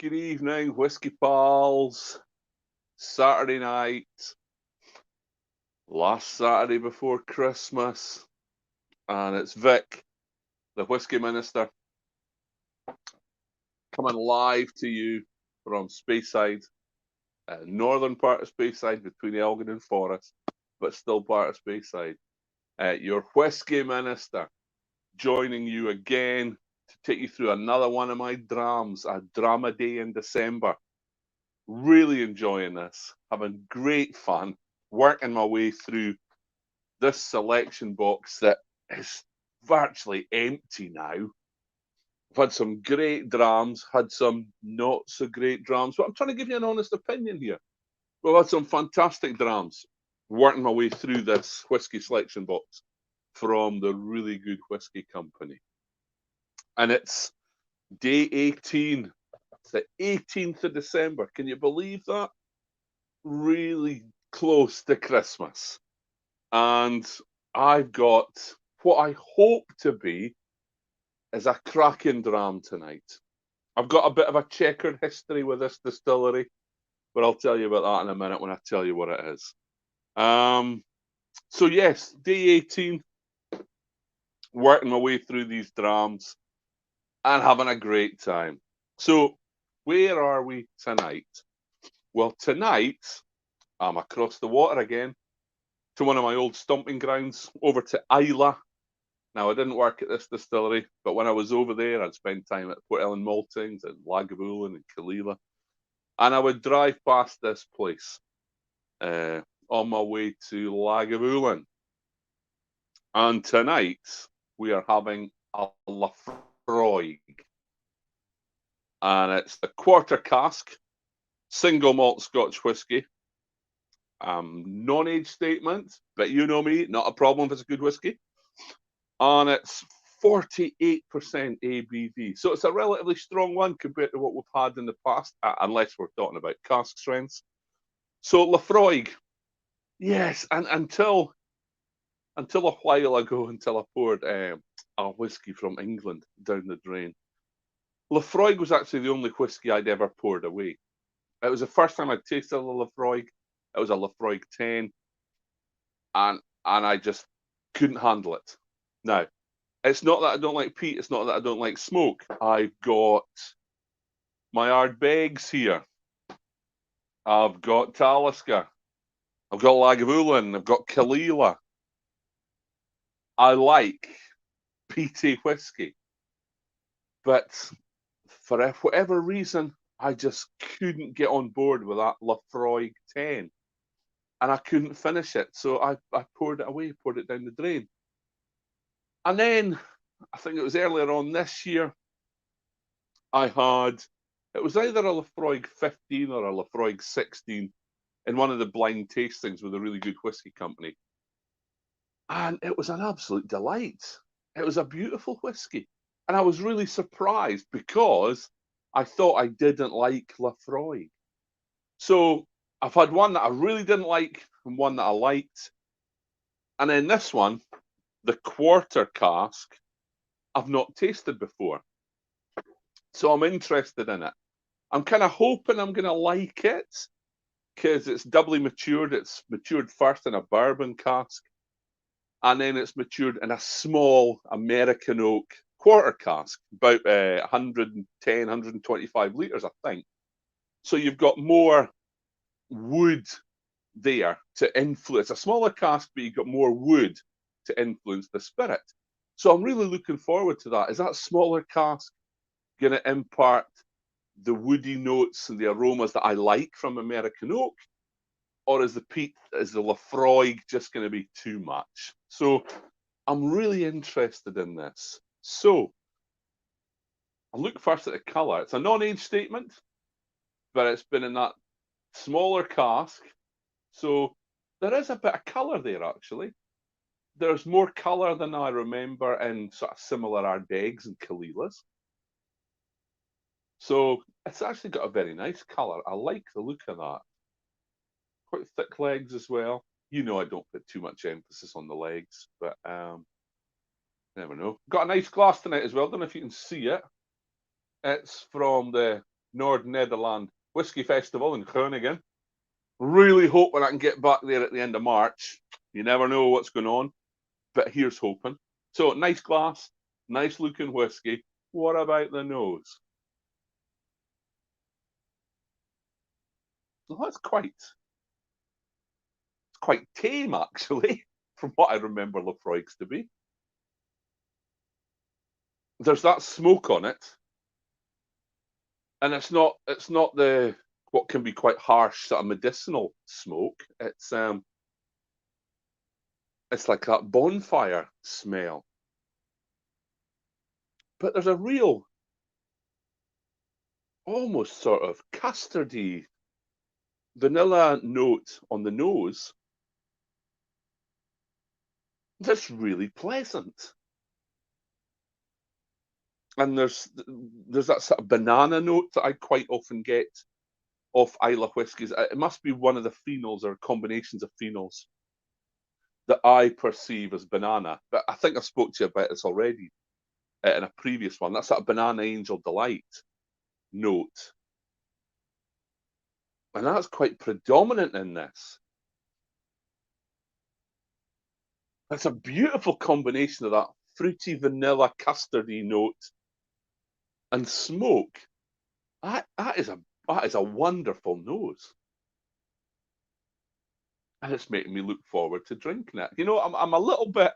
Good evening, Whiskey Pals. Saturday night, last Saturday before Christmas, and it's Vic, the Whiskey Minister, coming live to you from Speyside, northern part of Speyside between Elgin and Forest, but still part of Speyside. Your Whiskey Minister joining you again to take you through another one of my drams, a drama day in December. Really enjoying this, having great fun, working my way through this selection box that is virtually empty now. I've had some great drams, had some not so great drams, but I'm trying to give you an honest opinion here. We've had some fantastic drams, working my way through this whiskey selection box from the Really Good Whiskey Company. And it's day 18. It's the 18th of December. Can you believe that? Really close to Christmas. And I've got what I hope to be is a cracking dram tonight. I've got a bit of a checkered history with this distillery, but I'll tell you about that in a minute when I tell you what it is. So yes, day 18, working my way through these drams and having a great time. So where are we tonight? Well, tonight I'm across the water again to one of my old stomping grounds, over to Islay. Now, I didn't work at this distillery, but when I was over there, I'd spend time at Port Ellen Maltings and Lagavulin and Kalila. And I would drive past this place on my way to Lagavulin. And tonight, we are having a Lafroig. And it's a quarter cask, single malt Scotch whisky. Non-age statement, but you know me, not a problem if it's a good whisky. And it's 48% ABV. So it's a relatively strong one compared to what we've had in the past, unless we're talking about cask strengths. So Lafroig, yes, and until a while ago, until I poured a whiskey from England down the drain, Lafroig was actually the only whiskey I'd ever poured away. It was the first time I'd tasted a Lafroig. It was a Lafroig 10, and I just couldn't handle it. Now, it's not that I don't like peat. It's not that I don't like smoke. I've got my Ardbegs here. I've got Talisker. I've got Lagavulin. I've got Kalila. I like peaty whiskey. But for whatever reason, I just couldn't get on board with that Lafroig 10. And I couldn't finish it. So I poured it away, poured it down the drain. And then, I think it was earlier on this year, it was either a Lafroig 15 or a Lafroig 16 in one of the blind tastings with a Really Good Whiskey Company. And it was an absolute delight. It was a beautiful whiskey. And I was really surprised because I thought I didn't like Lafroig. So I've had one that I really didn't like and one that I liked. And then this one, the quarter cask, I've not tasted before. So I'm interested in it. I'm kind of hoping I'm going to like it because it's doubly matured. It's matured first in a bourbon cask, and then it's matured in a small American oak quarter cask, about 110, 125 litres, I think. So you've got more wood there to influence. A smaller cask, but you've got more wood to influence the spirit. So I'm really looking forward to that. Is that smaller cask going to impart the woody notes and the aromas that I like from American oak? Or is the Lafroig just going to be too much? So I'm really interested in this. So I'll look first at the colour. It's a non-age statement, but it's been in that smaller cask. So there is a bit of colour there, actually. There's more colour than I remember in sort of similar Ardbegs and Kalilas. So it's actually got a very nice colour. I like the look of that. Quite thick legs as well. You know I don't put too much emphasis on the legs, but never know. Got a nice glass tonight as well. Don't know if you can see it. It's from the Nord-Nederland Whiskey Festival in Groningen. Really hoping I can get back there at the end of March. You never know what's going on, but here's hoping. So, nice glass, nice looking whiskey. What about the nose? Well, that's quite tame, actually, from what I remember Lafroig's to be. There's that smoke on it, and it's not the what can be quite harsh sort of medicinal smoke. It's like that bonfire smell. But there's a real, almost sort of custardy vanilla note on the nose that's really pleasant. And there's that sort of banana note that I quite often get off Islay whiskies. It must be one of the phenols or combinations of phenols that I perceive as banana. But I think I spoke to you about this already in a previous one. That's that banana angel delight note. And that's quite predominant in this. It's a beautiful combination of that fruity vanilla custardy note and smoke. That is a wonderful nose. And it's making me look forward to drinking it. You know, I'm a little bit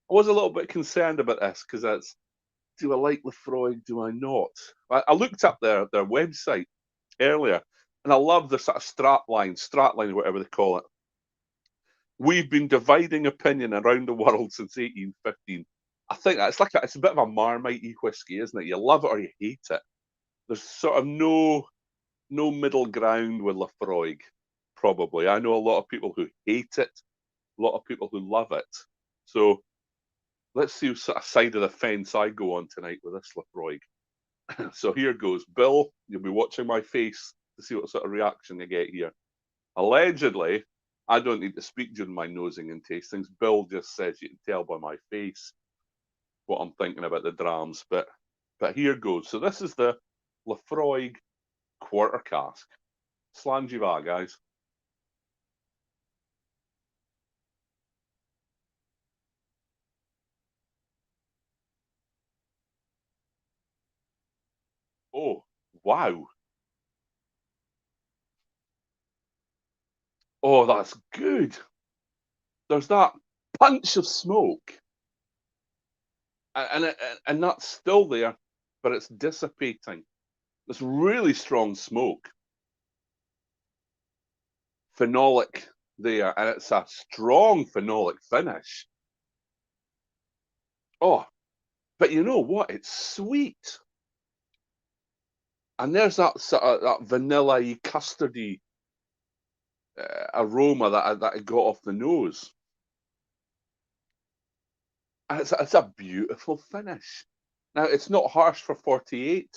I was a little bit concerned about this because it's, do I like Lafroig? Do I not? I looked up their website earlier, and I love the sort of stratline, whatever they call it. We've been dividing opinion around the world since 1815. I think that's it's a bit of a Marmite whiskey, isn't it? You love it or you hate it. There's sort of no middle ground with Lafroig. Probably, I know a lot of people who hate it, a lot of people who love it. So let's see what sort of side of the fence I go on tonight with this Lafroig. So here goes. Bill, you'll be watching my face to see what sort of reaction you get here. Allegedly, I don't need to speak during my nosing and tastings. Bill just says you can tell by my face what I'm thinking about the drams. But here goes. So this is the Lafroig quarter cask. Slangy guys. Oh, wow. Oh, that's good. There's that punch of smoke, and that's still there, but it's dissipating. This really strong smoke, phenolic there, and it's a strong phenolic finish. Oh, but you know what? It's sweet, and there's that sort of that vanilla-y, custardy aroma that I got off the nose. And it's a beautiful finish. Now, it's not harsh for 48.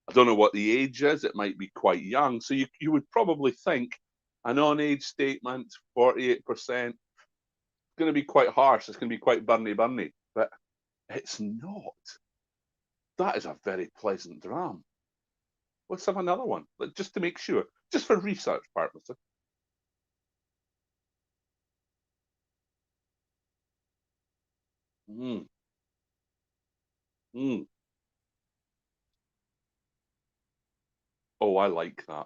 I don't know what the age is. It might be quite young. So you would probably think an on-age statement, 48%, it's going to be quite harsh. It's going to be quite burny. But it's not. That is a very pleasant dram. Let's have another one, just to make sure, just for research purposes. Mm, mm. Oh, I like that.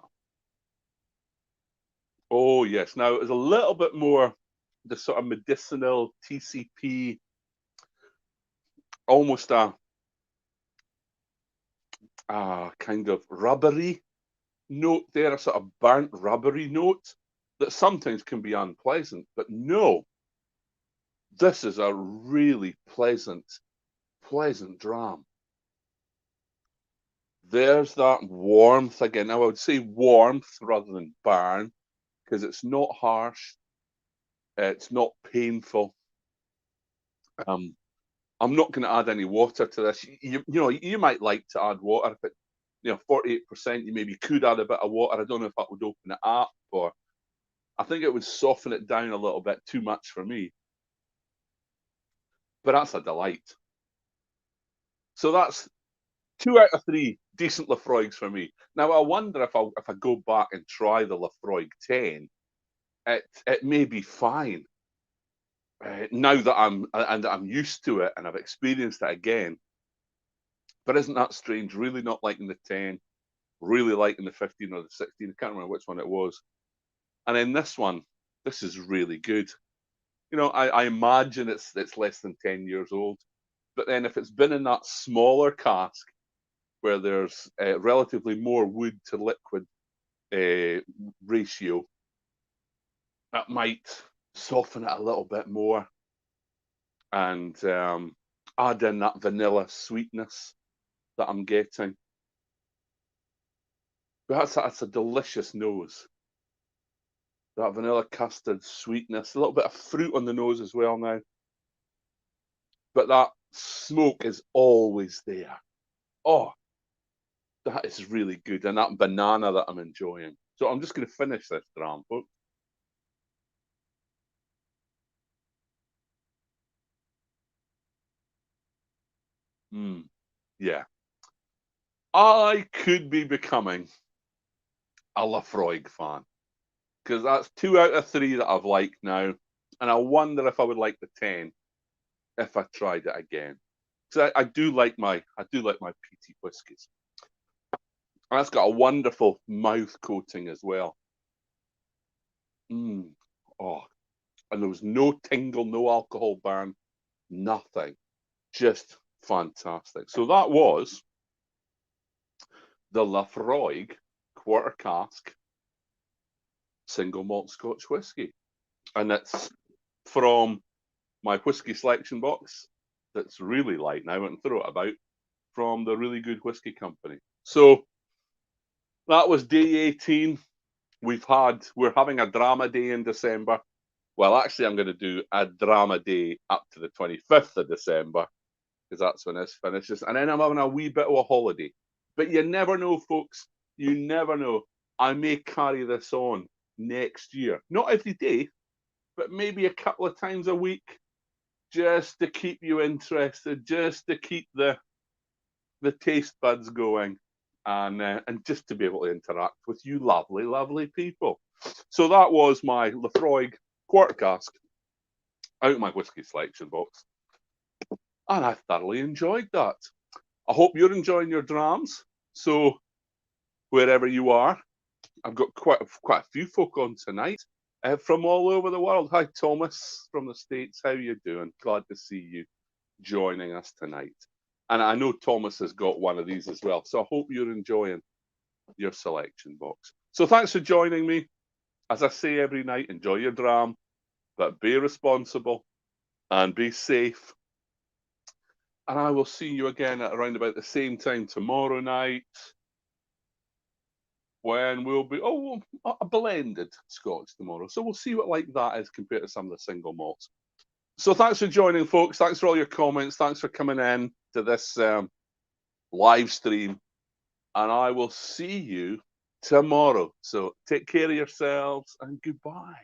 Oh, yes. Now, it's a little bit more the sort of medicinal TCP, almost a kind of rubbery note there, a sort of burnt rubbery note that sometimes can be unpleasant. But no, this is a really pleasant dram. There's that warmth again. Now, I would say warmth rather than burn because it's not harsh, it's not painful. Um, I'm not going to add any water to this. You might like to add water if it, 48%. You maybe could add a bit of water. I don't know if that would open it up, or I think it would soften it down a little bit too much for me. But that's a delight. So 2 out of 3 decent Lafroigs for me. Now I wonder if I go back and try the Lafroig 10, it may be fine. Now that I'm used to it and I've experienced it again. But isn't that strange? Really not liking the 10, really liking the 15 or the 16. I can't remember which one it was. And then this one, this is really good. You know, I imagine it's less than 10 years old. But then if it's been in that smaller cask where there's relatively more wood to liquid ratio, that might soften it a little bit more and add in that vanilla sweetness that I'm getting. But that's a delicious nose. That vanilla custard sweetness, a little bit of fruit on the nose as well now. But that smoke is always there. Oh, that is really good. And that banana that I'm enjoying. So I'm just going to finish this Dram, folks. Yeah. I could be becoming a Lafroig fan because that's 2 out of 3 that I've liked now. And I wonder if I would like the 10 if I tried it again. So I do like my peaty whiskies. And that's got a wonderful mouth coating as well. Oh, and there was no tingle, no alcohol burn, nothing. Just fantastic. So that was the Lafroig quarter cask single malt Scotch whisky. And it's from my whisky selection box that's really light now and throw it about from the Really Good Whisky Company. So that was day 18. We're having a drama day in December. Well, actually, I'm going to do a drama day up to the 25th of December because that's when this finishes. And then I'm having a wee bit of a holiday. But you never know, folks. You never know. I may carry this on next year. Not every day, but maybe a couple of times a week just to keep you interested, just to keep the taste buds going and just to be able to interact with you lovely, lovely people. So that was my Lafroig quarter cask out of my whisky selection box. And I thoroughly enjoyed that. I hope you're enjoying your drams. So wherever you are, I've got quite a few folk on tonight from all over the world. Hi, Thomas from the States. How you doing? Glad to see you joining us tonight. And I know Thomas has got one of these as well. So I hope you're enjoying your selection box. So thanks for joining me. As I say every night, enjoy your dram, but be responsible and be safe. And I will see you again at around about the same time tomorrow night when we'll be, a blended Scotch tomorrow. So we'll see what like that is compared to some of the single malts. So thanks for joining, folks. Thanks for all your comments. Thanks for coming in to this live stream. And I will see you tomorrow. So take care of yourselves and goodbye.